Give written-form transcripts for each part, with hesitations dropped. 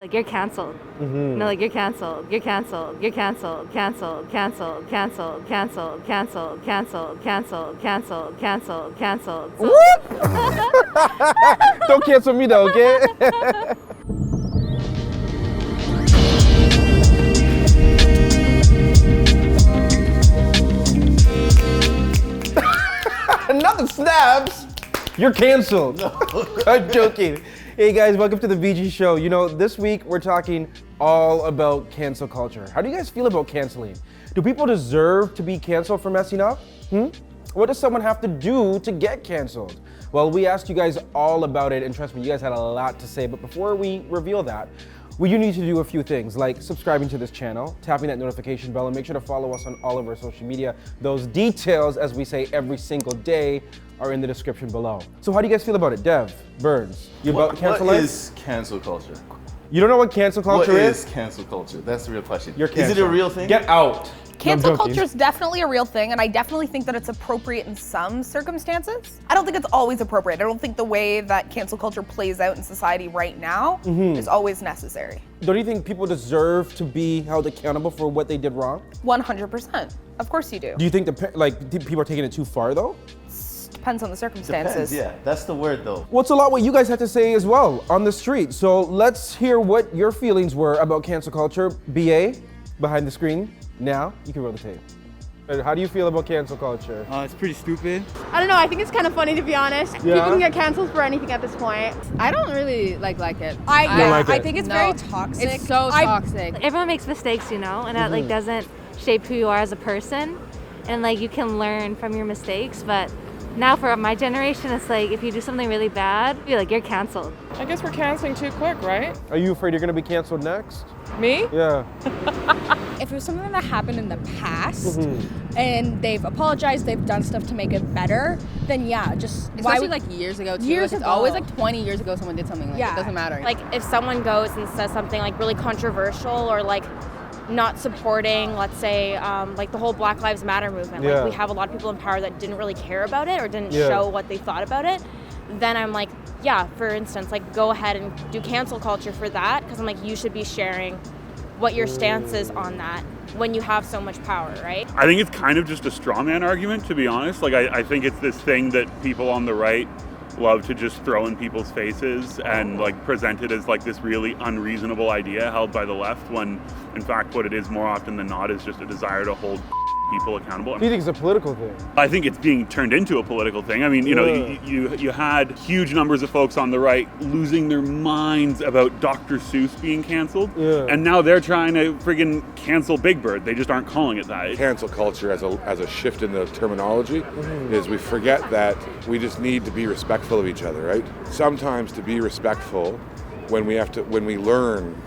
Like you're canceled. No, like you're canceled. You're canceled. You're canceled. Canceled. Canceled. Canceled. Canceled. Canceled. Canceled. Canceled. Canceled. Canceled. Canceled. What? Don't cancel me though, okay? Nothing snaps. You're canceled. No. I'm joking. Hey guys, welcome to the VG show. You know, this week we're talking all about cancel culture. How do you guys feel about canceling? Do people deserve to be canceled for messing up? What does someone have to do to get canceled? Well, we asked you guys all about it, and trust me, you guys had a lot to say. But before we reveal that, we do need to do a few things, like subscribing to this channel, tapping that notification bell, and make sure to follow us on all of our social media. Those details, as we say every single day, are in the description below. So how do you guys feel about it? Dev, Burns, you about cancel life? What is cancel culture? You don't know what cancel culture is? What is cancel culture? That's the real question. You're canceled. Is it a real thing? Get out. Cancel No, I'm joking. culture is definitely a real thing, and I definitely think that it's appropriate in some circumstances. I don't think it's always appropriate. I don't think the way that cancel culture plays out in society right now is always necessary. Don't you think people deserve to be held accountable for what they did wrong? 100%. Of course you do. Do you think people are taking it too far though? Depends on the circumstances. Depends, yeah. That's the word though. Well, it's a lot what you guys had to say as well on the street. So let's hear what your feelings were about cancel culture. BA, behind the screen. Now, you can roll the tape. How do you feel about cancel culture? It's pretty stupid. I don't know, I think it's kind of funny to be honest. Yeah? People can get canceled for anything at this point. I don't really like it. I think it's No. very toxic. It's so toxic. Everyone makes mistakes, you know, and that like doesn't shape who you are as a person. And like you can learn from your mistakes, but now for my generation, it's like if you do something really bad, you're canceled. I guess we're canceling too quick, right? Are you afraid you're gonna be canceled next? Me? Yeah. If it was something that happened in the past and they've apologized, they've done stuff to make it better, then yeah, just Especially like years ago too. Years Like, it's ago. always like 20 years ago someone did something like Yeah. it doesn't matter. Like if someone goes and says something like really controversial or like not supporting, let's say, like the whole Black Lives Matter movement. Yeah. Like we have a lot of people in power that didn't really care about it or didn't Yeah. show what they thought about it. Then I'm like, yeah, for instance, like go ahead and do cancel culture for that because I'm like, you should be sharing what your stance is on that when you have so much power, right? I think it's kind of just a straw man argument, to be honest. Like I think it's this thing that people on the right love to just throw in people's faces and like present it as like this really unreasonable idea held by the left when in fact what it is more often than not is just a desire to hold people accountable. Do you think it's a political thing? I think it's being turned into a political thing. I mean, you know, you had huge numbers of folks on the right losing their minds about Dr. Seuss being canceled, and now they're trying to friggin' cancel Big Bird. They just aren't calling it that. Cancel culture as a shift in the terminology is we forget that we just need to be respectful of each other, right? Sometimes to be respectful when we learn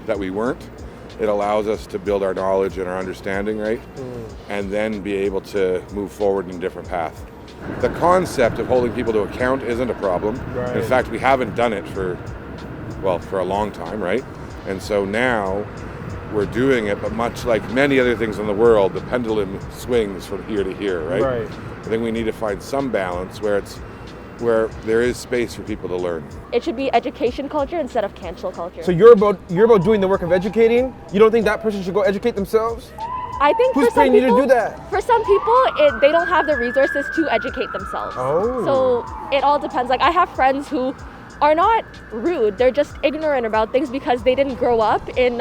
that we weren't, it allows us to build our knowledge and our understanding, right? And then be able to move forward in a different path. The concept of holding people to account isn't a problem. Right. In fact, we haven't done it for a long time, right? And so now we're doing it, but much like many other things in the world, the pendulum swings from here to here, right? Right. I think we need to find some balance where there is space for people to learn. It should be education culture instead of cancel culture. So you're about doing the work of educating? You don't think that person should go educate themselves? I think Who's for some paying you to people, do that? For some people, they don't have the resources to educate themselves. Oh. So it all depends. Like I have friends who are not rude; they're just ignorant about things because they didn't grow up in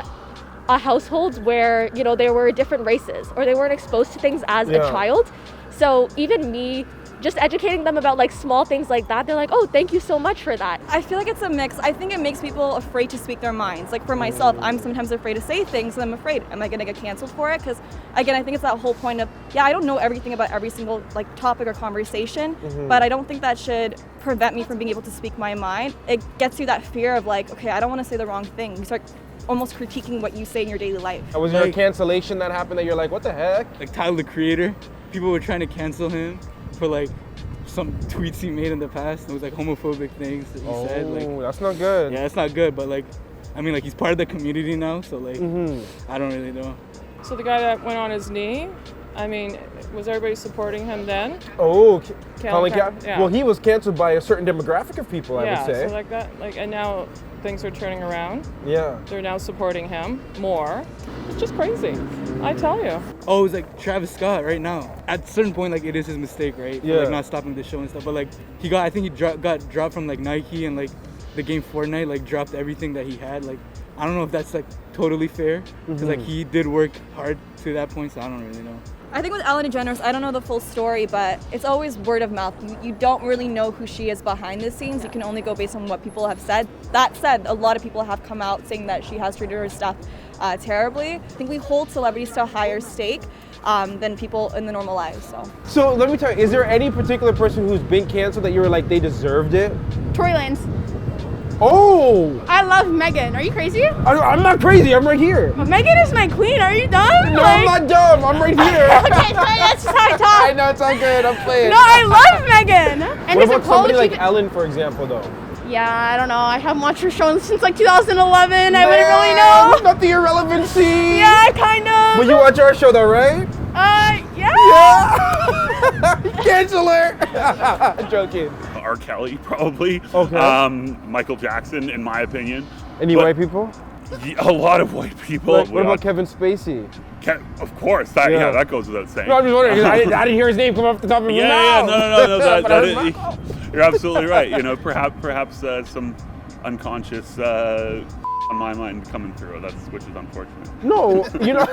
a household where there were different races or they weren't exposed to things as a child. So even me just educating them about like small things like that, they're like, oh, thank you so much for that. I feel like it's a mix. I think it makes people afraid to speak their minds. Like for myself, I'm sometimes afraid to say things and I'm afraid, am I gonna get canceled for it? Because again, I think it's that whole point of, I don't know everything about every single like topic or conversation, but I don't think that should prevent me from being able to speak my mind. It gets you that fear of like, okay, I don't wanna say the wrong thing. You start almost critiquing what you say in your daily life. Was there a cancellation that happened that you're like, what the heck? Like Tyler, the Creator, people were trying to cancel him for like some tweets he made in the past. It was like homophobic things that he said. Like, that's not good. Yeah, it's not good, but like, I mean, like he's part of the community now, so like, I don't really know. So the guy that went on his knee, I mean, was everybody supporting him then? Oh, Colin Kaepernick, yeah. Well, he was canceled by a certain demographic of people, I Yeah, would say. so like that, and now things are turning around. Yeah. They're now supporting him more. It's just crazy. I tell you. Oh, it's like Travis Scott right now. At a certain point, like it is his mistake, right? Yeah. For, like not stopping the show and stuff. But like I think he got dropped from like Nike and like the game Fortnite, like dropped everything that he had. Like I don't know if that's like totally fair because like he did work hard to that point, so I don't really know. I think with Ellen DeGeneres, I don't know the full story, but it's always word of mouth. You don't really know who she is behind the scenes. You can only go based on what people have said. That said, a lot of people have come out saying that she has treated her staff terribly. I think we hold celebrities to a higher stake than people in the normal lives. So let me tell you, is there any particular person who's been canceled that you were like, they deserved it? Tory Lanez. Oh! I love Megan. Are you crazy? I'm not crazy, I'm right here. But Megan is my queen. Are you dumb? No, I'm not dumb, I'm right here. Okay, that's just how I talk. I know, it's all good, I'm playing. No, I love Megan. And what his about somebody apology like Ellen, for example, though? Yeah, I don't know. I haven't watched her show since like 2011. I wouldn't really know. Not the irrelevancy. Yeah, kind of. But you watch our show though, right? Yeah. Cancel her. Joking. R. Kelly, probably. Okay. Michael Jackson, in my opinion. Any white people? A lot of white people. What about Kevin Spacey? Of course, that goes without saying. No, I'm just wondering, 'cause I didn't hear his name come off the top of his Yeah, mouth. no. You're absolutely right. You know, perhaps some unconscious on my mind coming through. Which is unfortunate. No, you know,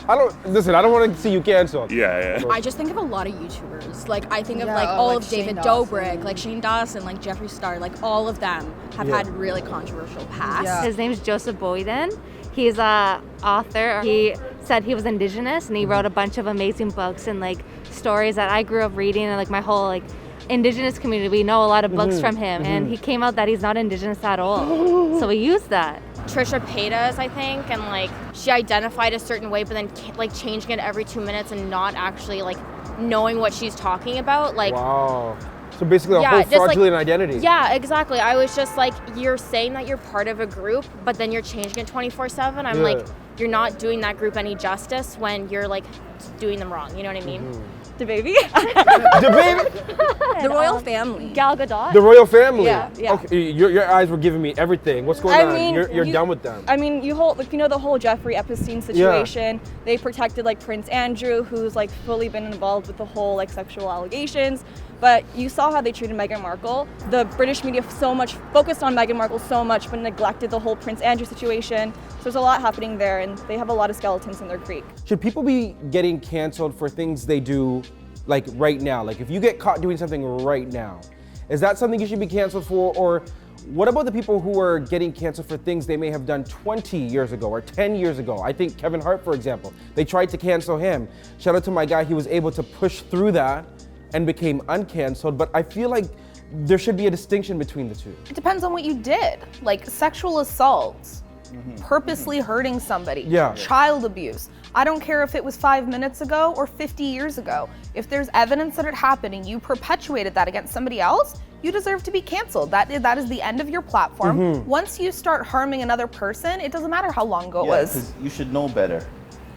I don't want to see you canceled. Yeah. I just think of a lot of YouTubers. Like I think of Yeah, like all like of David Shane Dawson. Dobrik, like Shane Dawson, like Jeffree Star, like all of them have had really controversial pasts. Yeah. His name's Joseph Boyden. He's a author. He said he was indigenous and he wrote a bunch of amazing books and like stories that I grew up reading, and like my whole like indigenous community, we know a lot of books from him, and he came out that he's not indigenous at all. So we used that. Trisha Paytas, I think, and like she identified a certain way, but then like changing it every 2 minutes and not actually like knowing what she's talking about. Like, wow. So basically, a whole just, like, fraudulent identity. Yeah, exactly. I was just like, you're saying that you're part of a group, but then you're changing it 24/7. I'm like, you're not doing that group any justice when you're like doing them wrong. You know what I mean? The baby. The royal family. Gal Gadot. The royal family. Yeah. Okay, your eyes were giving me everything. What's going on? mean, You're done with them. I mean, the whole Jeffrey Epstein situation. They protected like Prince Andrew, who's like fully been involved with the whole like sexual allegations. But you saw how they treated Meghan Markle. The British media focused on Meghan Markle so much, but neglected the whole Prince Andrew situation. So there's a lot happening there, and they have a lot of skeletons in their creek. Should people be getting canceled for things they do like right now? Like if you get caught doing something right now, is that something you should be canceled for? Or what about the people who are getting canceled for things they may have done 20 years ago or 10 years ago? I think Kevin Hart, for example, they tried to cancel him. Shout out to my guy, he was able to push through that and became uncanceled, but I feel like there should be a distinction between the two. It depends on what you did. Like sexual assault, purposely hurting somebody, child abuse. I don't care if it was 5 minutes ago or 50 years ago. If there's evidence that it happened and you perpetuated that against somebody else, you deserve to be canceled. That is the end of your platform. Once you start harming another person, it doesn't matter how long ago it was. 'Cause you should know better.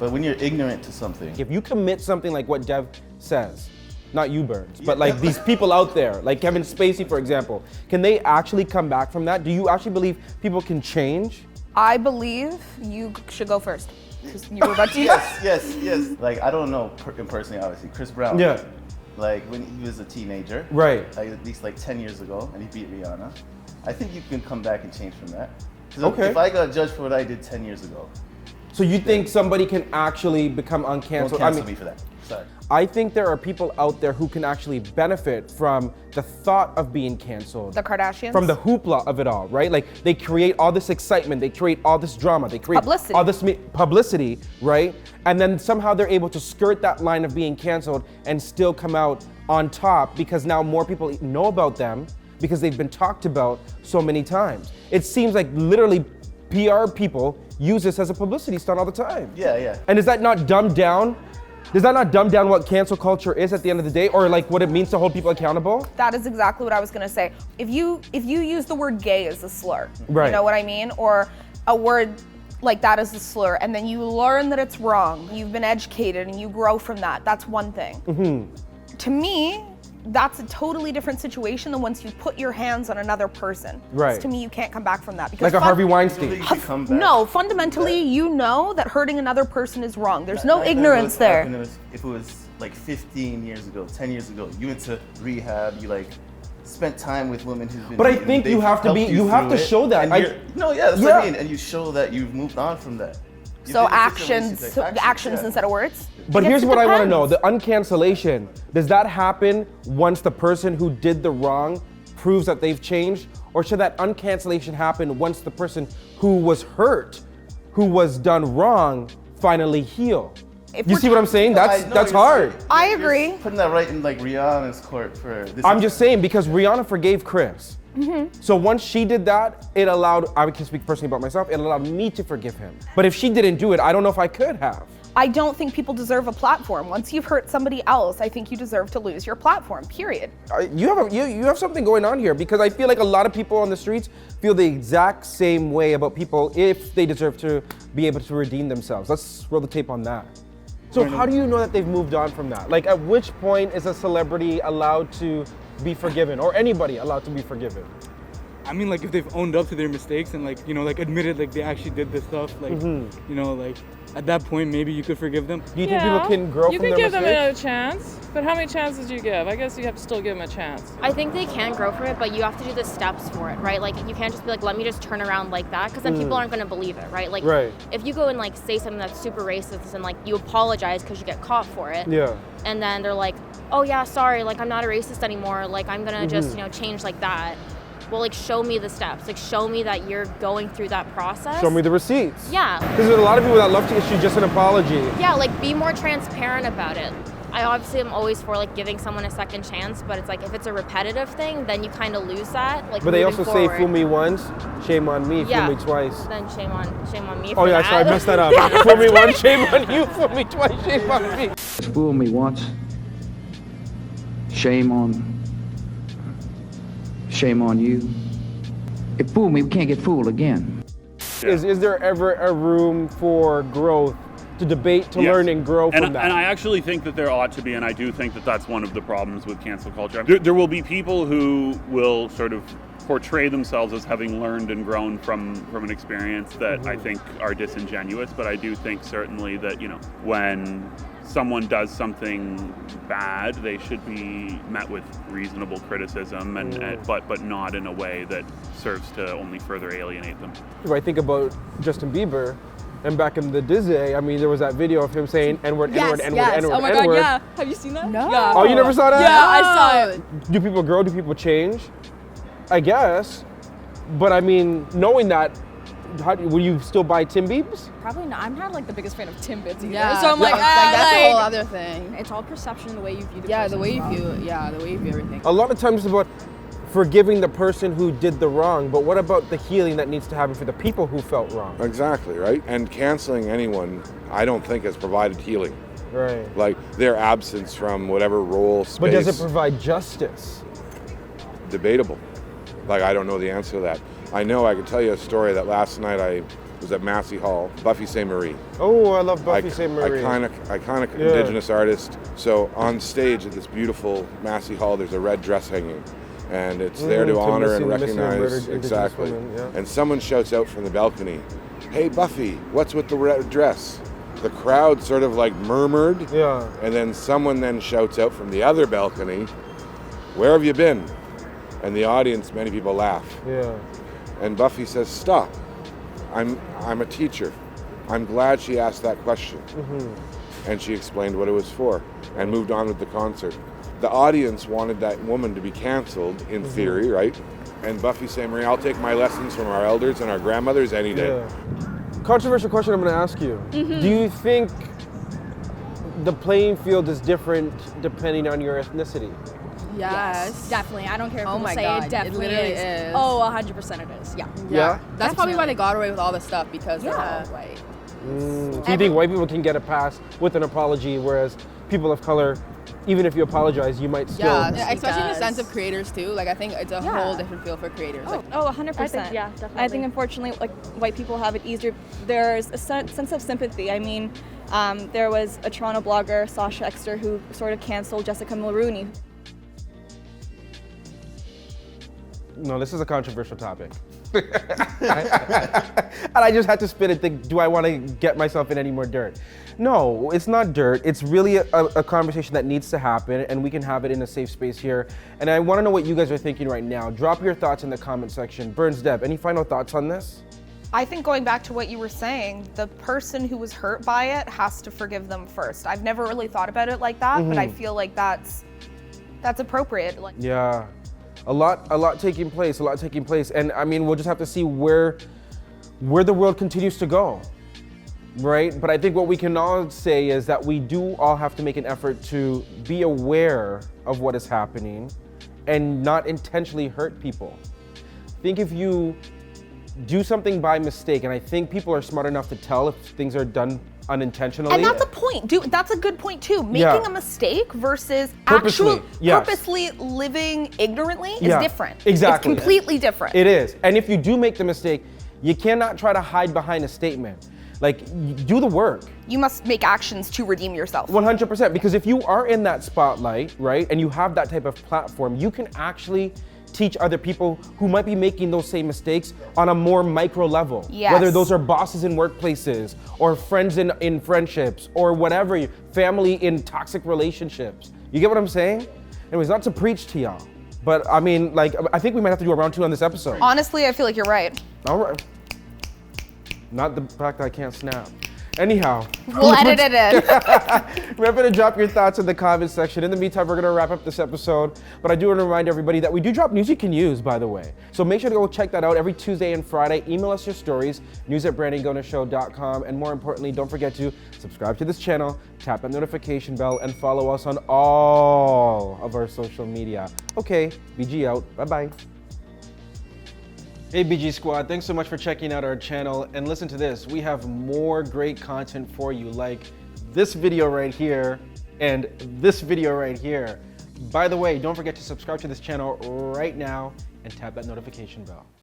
But when you're ignorant to something. If you commit something like what Dev says, not you, Burns, but like these people out there, like Kevin Spacey, for example, can they actually come back from that? Do you actually believe people can change? I believe you should go first. Because you were about to. Yes. Like, I don't know him personally, obviously. Chris Brown. Yeah. Like, when he was a teenager. Right. Like, at least like 10 years ago, and he beat Rihanna. I think you can come back and change from that. Because if I got judged for what I did 10 years ago. So you think somebody can actually become uncanceled? Don't cancel me for that. Sorry. I think there are people out there who can actually benefit from the thought of being canceled. The Kardashians? From the hoopla of it all, right? Like they create all this excitement, they create all this drama, they create all this publicity, right? And then somehow they're able to skirt that line of being canceled and still come out on top because now more people know about them because they've been talked about so many times. It seems like literally PR people use this as a publicity stunt all the time. Yeah. And is that not dumbed down? Does that not dumb down what cancel culture is at the end of the day, or like what it means to hold people accountable? That is exactly what I was gonna say. If you use the word gay as a slur, Right. you know what I mean? Or a word like that is a slur, and then you learn that it's wrong, you've been educated and you grow from that, that's one thing. To me, that's a totally different situation than once you put your hands on another person. Right. To me, you can't come back from that. Like a Harvey Weinstein. No, fundamentally, you know that hurting another person is wrong. There's no ignorance there. If it was like 15 years ago, 10 years ago, you went to rehab, you like spent time with women who've been. But I think you have to be, you have to show that. No, yeah, that's what I mean, and you show that you've moved on from that. So actions instead of words. But here's what I want to know: the uncancellation, does that happen once the person who did the wrong proves that they've changed, or should that uncancellation happen once the person who was hurt, who was done wrong, finally heal? You see what I'm saying? That's hard. I agree. Putting that right in like Rihanna's court for this. I'm just saying because Rihanna forgave Chris. So once she did that, it allowed, I can speak personally about myself, it allowed me to forgive him. But if she didn't do it, I don't know if I could have. I don't think people deserve a platform. Once you've hurt somebody else, I think you deserve to lose your platform, period. You have something going on here, because I feel like a lot of people on the streets feel the exact same way about people if they deserve to be able to redeem themselves. Let's roll the tape on that. So how do you know that they've moved on from that? Like, at which point is a celebrity allowed to be forgiven, or anybody allowed to be forgiven? I mean, like, if they've owned up to their mistakes and, like, you know, like, admitted, like, they actually did this stuff, like, you know, like, at that point, maybe you could forgive them. Do you think people can grow from their mistakes? You can give them another chance, but how many chances do you give? I guess you have to still give them a chance. I think they can grow from it, but you have to do the steps for it, right? Like, you can't just be like, let me just turn around like that, because then people aren't going to believe it, right? Like, if you go and, like, say something that's super racist and, like, you apologize because you get caught for it, and then they're like, oh, yeah, sorry, like, I'm not a racist anymore, like, I'm going to just, you know, change like that. Well, like, show me the steps. Like, show me that you're going through that process. Show me the receipts. Yeah. Because there's a lot of people that love to issue just an apology. Yeah, like, be more transparent about it. I obviously am always for, like, giving someone a second chance, but it's like, if it's a repetitive thing, then you kind of lose that. Like, but they also forward. say, fool me once, shame on me, fool me twice. Then shame on me Oh, for yeah, that. sorry, I messed that up. Fool me once, shame on you, fool me twice, shame on me. Fool me once, shame on you. If fool me, we can't get fooled again. Is there ever a room for growth, to debate, to learn and grow from that? And I actually think that there ought to be, and I do think that that's one of the problems with cancel culture. There will be people who will sort of portray themselves as having learned and grown from an experience that I think are disingenuous, but I do think certainly that, you know, when someone does something bad, they should be met with reasonable criticism, but not in a way that serves to only further alienate them. If I think about Justin Bieber, and back in the Disney, I mean, there was that video of him saying N-word, N-word, N-word, N-word, Oh my N-word. God, yeah. Have you seen that? No. Yeah. Oh, you never saw that? Yeah, I saw it. Do people grow? Do people change? I guess. But I mean, knowing that, will you still buy Tim Biebs? Probably not. I'm not like the biggest fan of Timbits either. Yeah. So I'm like, that's a whole other thing. It's all perception, the way you view the person. Yeah, the way you view everything. A lot of times it's about forgiving the person who did the wrong, but what about the healing that needs to happen for the people who felt wrong? Exactly, right? And canceling anyone, I don't think has provided healing. Right. Like, their absence from whatever role, space. But does it provide justice? Debatable. Like, I don't know the answer to that. I know I can tell you a story that last night I was at Massey Hall, Buffy St. Marie. Oh, I love Buffy St. Marie. Iconic Indigenous artist. So on stage at this beautiful Massey Hall, there's a red dress hanging. And it's there to honor and recognize, exactly. Women, yeah. And someone shouts out from the balcony, "Hey Buffy, what's with the red dress?" The crowd sort of like murmured. Yeah. And then someone then shouts out from the other balcony, "Where have you been?" And the audience, many people laugh. Yeah. And Buffy says, "Stop. I'm a teacher. I'm glad she asked that question." And she explained what it was for and moved on with the concert. The audience wanted that woman to be canceled in theory, right? And Buffy St. Marie, I'll take my lessons from our elders and our grandmothers any day. Yeah. Controversial question I'm going to ask you. Do you think the playing field is different depending on your ethnicity? Yes. Definitely. I don't care if people my say God, it definitely it literally is. is. Oh, 100% it is. Yeah. Yeah? That's probably why they got away with all this stuff, because they're Yeah. all white. Do you think white people can get a pass with an apology, whereas people of color even if you apologize, you might still. Yeah, especially in the sense of creators too. Like I think it's a whole different feel for creators. Like, 100%. Yeah, definitely. I think unfortunately, like white people have it easier. There's a sense of sympathy. I mean, there was a Toronto blogger, Sasha Exter, who sort of canceled Jessica Mulrooney. No, this is a controversial topic. And I just had to spit and think, do I want to get myself in any more dirt? No, it's not dirt. It's really a conversation that needs to happen, and we can have it in a safe space here. And I want to know what you guys are thinking right now. Drop your thoughts in the comment section. Burns, Deb, any final thoughts on this? I think going back to what you were saying, the person who was hurt by it has to forgive them first. I've never really thought about it like that, but I feel like that's appropriate. Like, yeah. A lot taking place, and I mean, we'll just have to see where the world continues to go, right? But I think what we can all say is that we do all have to make an effort to be aware of what is happening and not intentionally hurt people. I think if you do something by mistake, and I think people are smart enough to tell if things are done unintentionally. And that's a point, dude. That's a good point too. Making a mistake versus Purposely, purposely living ignorantly is different. Exactly. It's completely different. It is. And if you do make the mistake, you cannot try to hide behind a statement. Like, do the work. You must make actions to redeem yourself. 100%. Because if you are in that spotlight, right, and you have that type of platform, you can actually teach other people who might be making those same mistakes on a more micro level. Yes. Whether those are bosses in workplaces or friends in friendships or whatever, family in toxic relationships. You get what I'm saying? Anyways, not to preach to y'all, but I mean, like, I think we might have to do a round 2 on this episode. Honestly, I feel like you're right. All right. Not the fact that I can't snap. Anyhow. We'll edit it in. Remember to drop your thoughts in the comment section. In the meantime, we're gonna wrap up this episode, but I do want to remind everybody that we do drop news you can use, by the way. So make sure to go check that out every Tuesday and Friday. Email us your stories, news@brandongonezshow.com, and more importantly, don't forget to subscribe to this channel, tap that notification bell, and follow us on all of our social media. Okay, BG out. Bye-bye. Hey BG Squad, thanks so much for checking out our channel, and listen to this, we have more great content for you, like this video right here and this video right here. By the way, don't forget to subscribe to this channel right now and tap that notification bell.